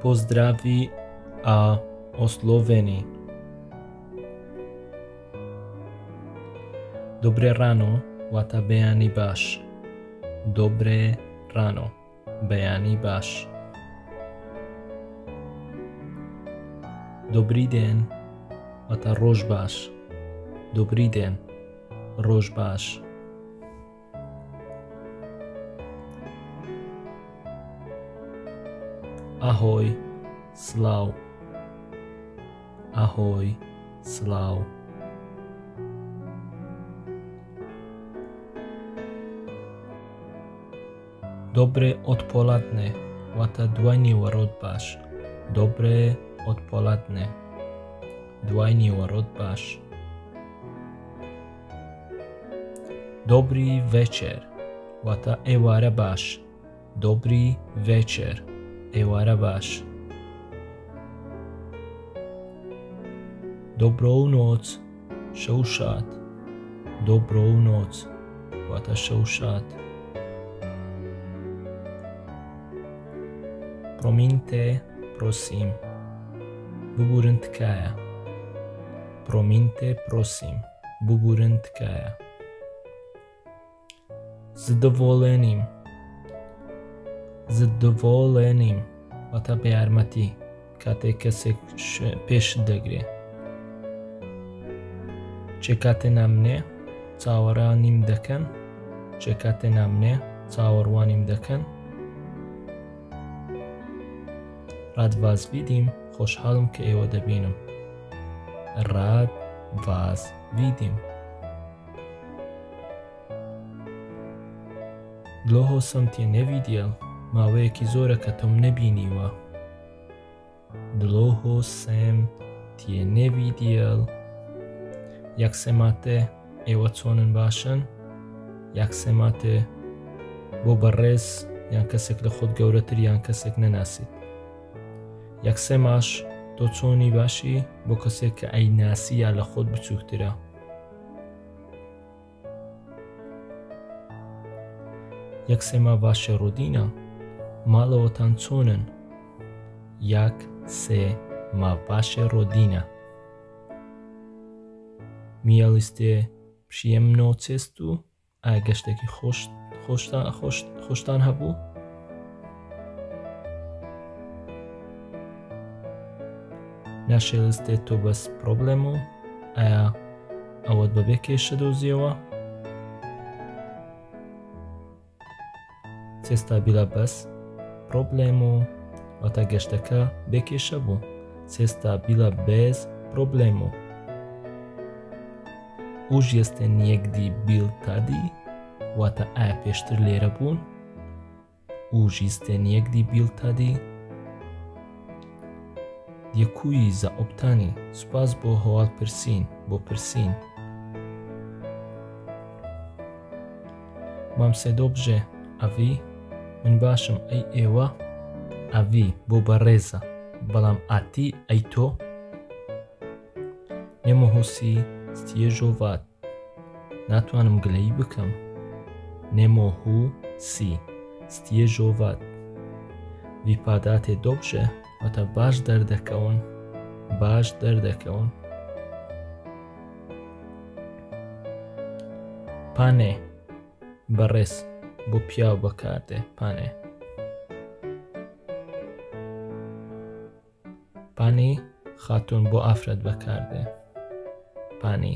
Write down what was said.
pozdraví a oslovení. Dobré ráno vata bejani baš. Dobré ráno bejani baš. Dobrý den vata rož baš. Dobrý den rož baš. Ahoj, slav. Ahoj, slav. Dobré odpoledne, vata dvojný ворот baš. Dobré odpoledne, dvojný ворот baš. Dobrý večer, vata evara baš. Dobrý večer, evara baš. Dobrou noc, šoušat. Dobrou noc, vata šoušat. Promiňte, prosím. Buburin tkaya. Promiňte, prosím. Buburin tkaya. Z dovolením. Z dovolením. Vata be armati. Kate kesek pesh degre. Čekáte na mne? Cauranim dekan? Čekáte na mne? Caurwanim dekan? Rád vás vidím, خوشحالم که ایواده بینم. rád vás vidím. Dlouho jsem tě neviděl, máme kizora tom nebíniva. Dlouho jsem tě neviděl. Jak se máte, ایواتسونن باشن؟ Jak se máte؟ بۆ بەڕێز یان کەسێک لە خۆت گەورەتر یان کەسێک نەناسیت. Jak se máš, to چۆنی باشی بۆ کەسێک کە ئەیناسی یا لە خۆت بچووکترە. Jak se má vaše rodina, ماڵەوەتان چۆنن. Jak se má vaše rodina. Mieliście przyjemną cestu, a jakieś takie خوشتان هەبوو؟ ناشێڵستێت تۆ بەس پرۆبلێم و ئایا ئەوەت بەبێ کێشە دۆزیەوە؟ چێستا بیلە بەس پرۆبلێم و واتە گەشتەکە بێکێشە بوو. چێستا بیلە بێز پرۆبلێم و Už jste někdy byl tady? Vata ئایا پێشتر لێرە بوون؟ Už jste někdy byl tady? Děkuji za optání. Spas بۆ هەواڵپرسین بۆ پرسین. Mam se dobrze, a wy? من باشم ئەی ئێوە؟ A wy بۆ بەڕێزە بەڵام ئاتی ئەی تۆ؟ نەمەهۆسی ستێژۆڤات. ناتوانم گلەیی بکەم. نەمەهۆسی ستێژۆڤات. Vypadáte dobře, vata baş derdekەون. باش دەردەکەون. Pane, بەڕێز بۆ پیاو بەکاردێ. Pane. Pani خاتوون بۆ ئافرەت بەکاردێ. Pani.